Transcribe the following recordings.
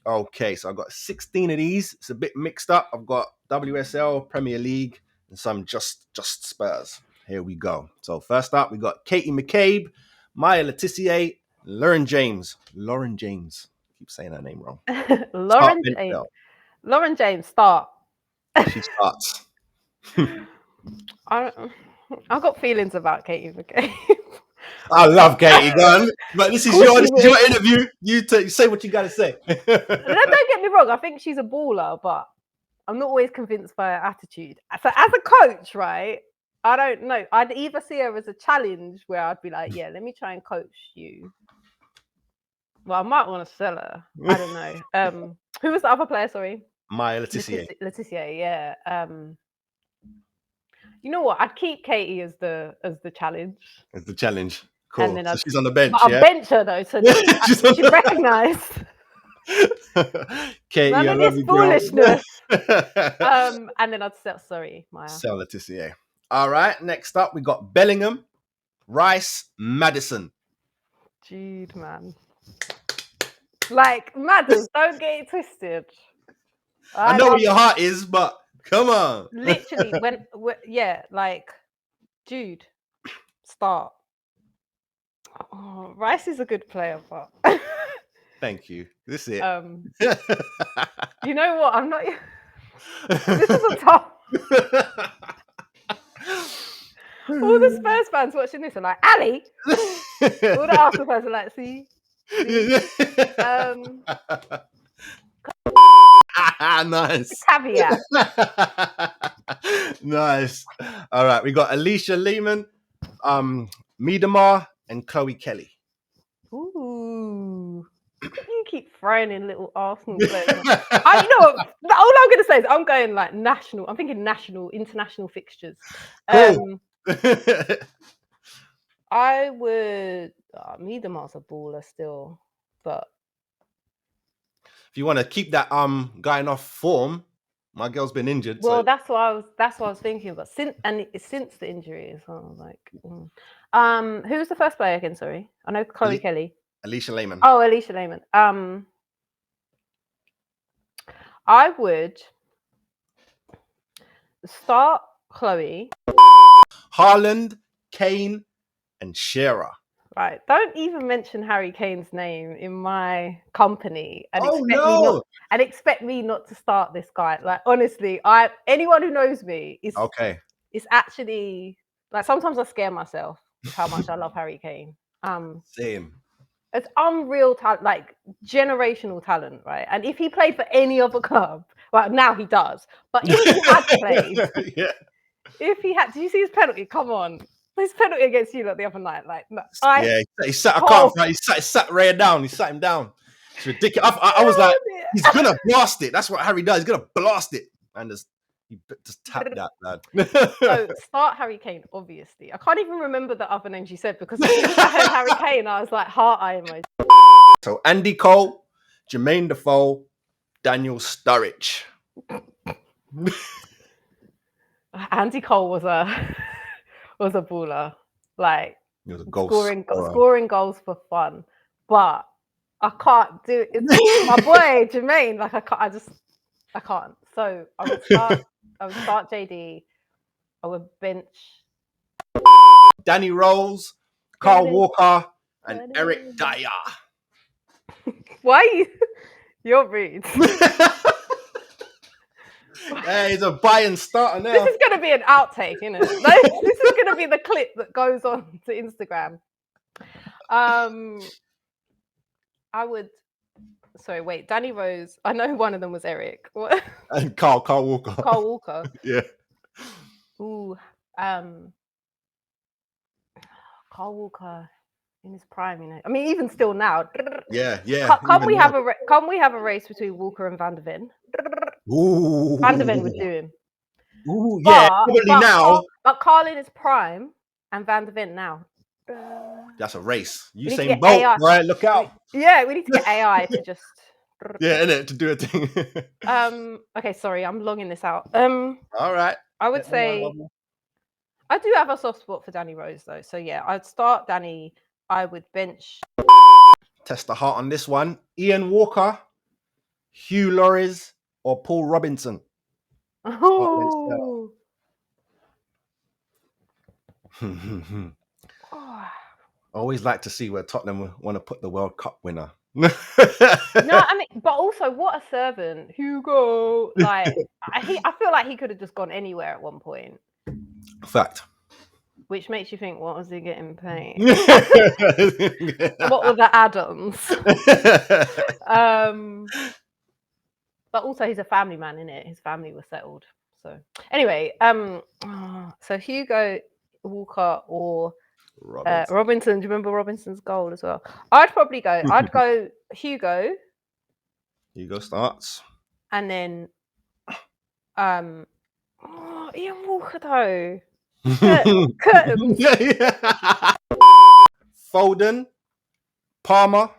Okay, so I've got 16 of these. It's a bit mixed up. I've got WSL, Premier League, and some just Spurs. Here we go. So first up, we got Katie McCabe, Maya Letitia, Lauren James. Lauren James. Keep saying her name wrong. Start Lauren bench James. belt. Lauren James, start. She starts. I've got feelings about Katie McCabe. I love Katie Gunn, but this Of is course your you this is your would. interview. You say what you gotta say. Don't get me wrong. I think she's a baller, but I'm not always convinced by her attitude. So as a coach, right? I don't know. I'd either see her as a challenge where I'd be like, yeah, let me try and coach you. Well, I might want to sell her. I don't know. Who was the other player? Sorry, Maya Letitia. Letitia. Yeah. You know what? I'd keep Katie as the challenge, It's the challenge. and Cool. then So I'd she's on the but bench, I'll yeah? bench her though, so She's we on should recognise Katie, none I of love this you, girl. foolishness. And then I'd sell. Sorry, Maya. Sell Letitia. All right, next up, we got Bellingham, Rice, Madison. Jude, man. Like, Madders, don't get it twisted. I I know where love your heart is, but come on. literally yeah, like Jude, start. Oh, Rice is a good player, but Thank you. This is it. you know what? I'm not. This is a tough. All the Spurs fans watching this are like, Ali. All the Arsenal fans are like, see. Nice. Caveat. Nice. All right, we got Alicia Lehman, Miedemar, and Chloe Kelly. Ooh. You keep throwing in little Arsenal players. You know what? All I'm going to say is I'm going like national. I'm thinking national, international fixtures. Cool. I would. Miedemar's a baller still, but if you want to keep that guy in off form, my girl's been injured. well, So that's what I was thinking. But since the injury, so I was like, who's the first player again? Sorry, I know Chloe Kelly. Alicia Lehman. Oh, Alicia Lehman. I would start Chloe. Haaland, Kane, and Shearer. Right, don't even mention Harry Kane's name in my company and expect me not to start this guy. Like honestly, anyone who knows me is okay. It's actually like sometimes I scare myself with how much I love Harry Kane. Same. It's unreal talent, like generational talent, right? And if he played for any other club, well, now he does. But if he had played, yeah. If he had, did you see his penalty? Come on, his penalty against you like the other night. Like, he sat. I can't. He sat Ray down. He sat him down. It's ridiculous. I was like, he's gonna blast it. That's what Harry does. He's gonna blast it, and he just tapped that, lad. So start Harry Kane, obviously. I can't even remember the other names you said because as soon as I heard Harry Kane, I was like heart eye emoji. So Andy Cole, Jermaine Defoe, Daniel Sturridge. Andy Cole was a baller, like scoring goals for fun. But I can't do it. My boy Jermaine, like I can't. So I would start JD. I would bench Danny Rose, Carl Walker, and Eric Dyer. Why you're rude. Hey, he's a buy-in starter now. This is going to be an outtake, isn't it? This is going to be the clip that goes on to Instagram. I would. Sorry, wait. Danny Rose. I know one of them was Eric. What? And Carl Walker. Carl Walker. Yeah. Ooh. Carl Walker in his prime, you know. I mean, even still now. Yeah. Can't we have a race between Walker and Van der Ven? Ooh. Van der Ven would do him. Ooh, yeah, probably now. But Carl in his prime and Van der Ven now. That's a race. Usain Bolt, right? Look out. Yeah, we need to get AI to just. Yeah, innit? To do a thing. Okay, sorry, I'm longing this out. All right. I would say I do have a soft spot for Danny Rose though. So yeah, I'd start Danny. I would bench. Test the heart on this one. Ian Walker, Hugh Lloris or Paul Robinson? Oh. I always like to see where Tottenham want to put the World Cup winner. No, I mean, but also what a servant, Hugo. Like, I feel like he could have just gone anywhere at one point. Fact. Which makes you think, what was he getting paid? What were the add-ons? But also he's a family man, innit? His family was settled. So anyway, so Hugo, Walker, or Robinson. Do you remember Robinson's goal as well? I'd go Hugo. Hugo starts. And then Ian Walker though. Curtains. Foden, Palmer,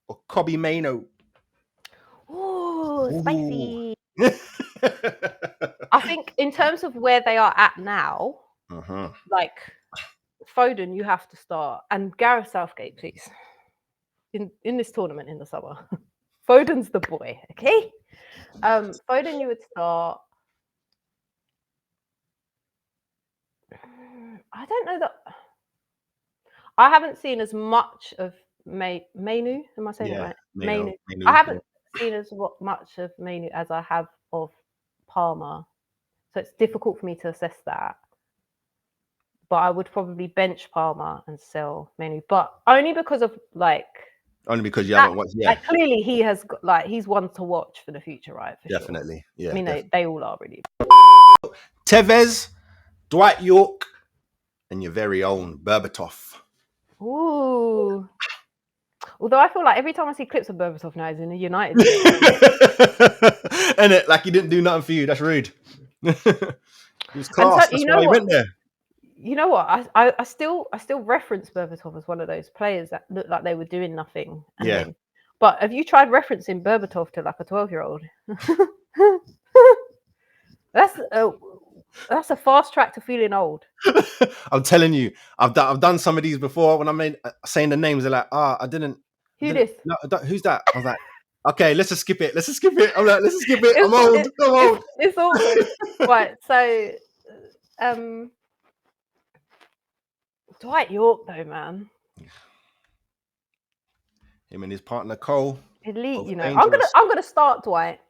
or Kobbie Mainoo? Ooh, spicy. I think in terms of where they are at now, like Foden, you have to start, and Gareth Southgate, please, in this tournament in the summer. Foden's the boy, okay? Foden, you would start. I don't know that. I haven't seen as much of Mainoo. Am I saying it right? Mainoo. I haven't seen as much of Mainoo as I have of Palmer, so it's difficult for me to assess that. But I would probably bench Palmer and sell Mainoo, but only because of only because you haven't watched. Yeah, clearly he has got he's one to watch for the future, right? For definitely. Sure. Yeah, I mean they all are really. Tevez, Dwight York, and your very own Berbatov. Ooh. Although I feel like every time I see clips of Berbatov now, he's in a United. And it like he didn't do nothing for you. That's rude. He was class. That's why he went there. You know what? I still reference Berbatov as one of those players that looked like they were doing nothing. But have you tried referencing Berbatov to like a 12-year-old? That's a fast track to feeling old. I'm telling you, I've done some of these before. When I'm saying the names, they're like, I didn't. This? No, who's that? I was like, okay, let's just skip it. I'm like, let's just skip it. I'm old. It's awkward. Right. So, Dwight York, though, man. Him and his partner Cole. Elite, you know. I'm gonna start Dwight,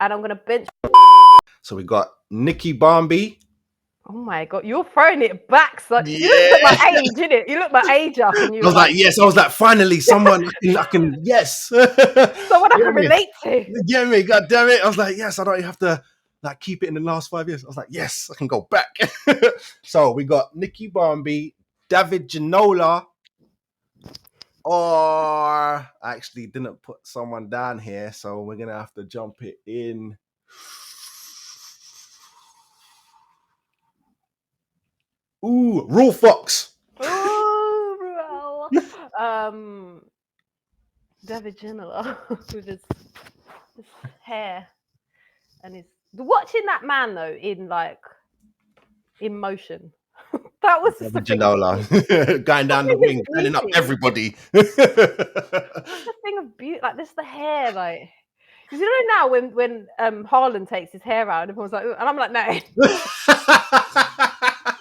and I'm gonna bench. So we got Nicky Barmby. Oh my god, you're throwing it back. So you look at my age, innit? You look my age up, and you. I was like, yes. I was like, finally, someone I can yes. Someone I can relate to. You get me? God damn it! I was like, yes. I don't have to like keep it in the last 5 years. I was like, yes, I can go back. So we got Nicky Barmby, David Ginola, or I actually didn't put someone down here, so we're gonna have to jump it in. Ooh, Rule Fox. Ooh, David Ginola with his hair and his watching that man though in motion. That was David Ginola going down the wing, turning up everybody. That's the thing of beauty, like this, the hair, like. Because you know now when Haaland takes his hair out, everyone's like, and I'm like, no.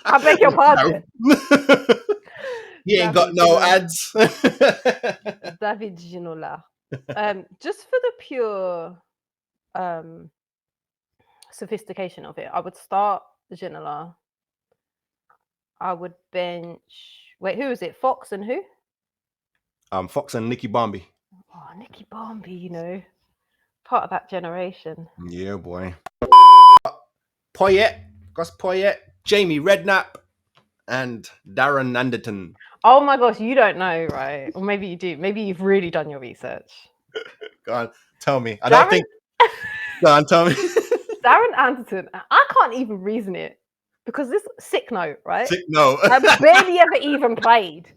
I beg your pardon. He ain't got no ads. David Ginola. Just for the pure sophistication of it, I would start Ginola. I would bench. Wait, who is it? Fox and who? Fox and Nicky Barmby. Oh, Nicky Barmby, you know. Part of that generation. Yeah, boy. Gus Poyet, Jamie Redknapp, and Darren Anderton. Oh my gosh, you don't know, right? Or maybe you do. Maybe you've really done your research. Go on, tell me. I don't think. Go on, tell me. Darren Anderton. I can't even reason it because this sick note, right? Sick note. I barely ever even played.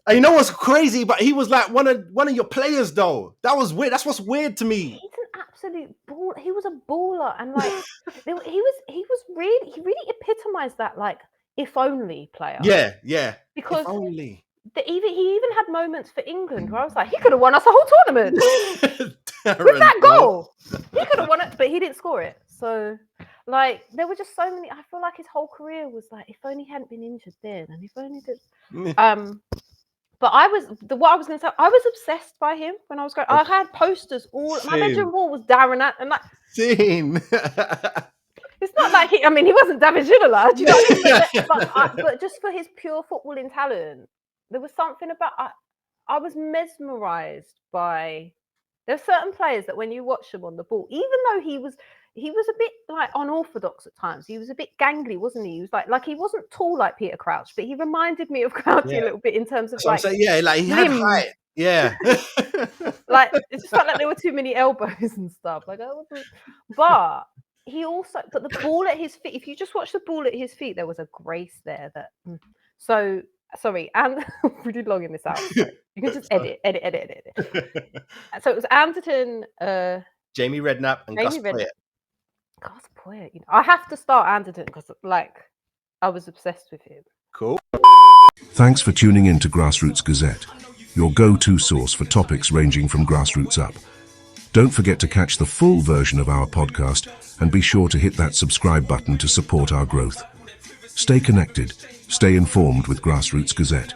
And you know what's crazy? But he was like one of your players, though. That was weird. That's what's weird to me. He's an absolute baller. He was a baller, and like he really epitomized that like if only player. Yeah. Because if only. He even had moments for England where I was like, he could have won us a whole tournament. with that goal. He could have won it, but he didn't score it. So, like, there were just so many. I feel like his whole career was like, if only he hadn't been injured then, and if only did. But what I was going to say, I was obsessed by him when I was growing. I had posters all. My bedroom wall was Darren and like. Same. It's not like he wasn't David Ginola, do you know what I mean? But just for his pure footballing talent, there was something about I was mesmerised by. There's certain players that when you watch them on the ball, even though he was a bit like unorthodox at times. He was a bit gangly, wasn't he? He was like he wasn't tall like Peter Crouch, but he reminded me of Crouchy a little bit in terms of like he had height. Yeah. Like it just felt like there were too many elbows and stuff. Like I wasn't, but the ball at his feet. If you just watch the ball at his feet, there was a grace there that. So sorry, and we did long in this out. So you can just edit. So it was Anderton, Jamie Redknapp, and Gus Poyet. Gus Poyet. I have to start Anderton because I was obsessed with him. Cool. Thanks for tuning in to Grassroots Gazette, your go-to source for topics ranging from grassroots up. Don't forget to catch the full version of our podcast and be sure to hit that subscribe button to support our growth. Stay connected, stay informed with Grassroots Gazette.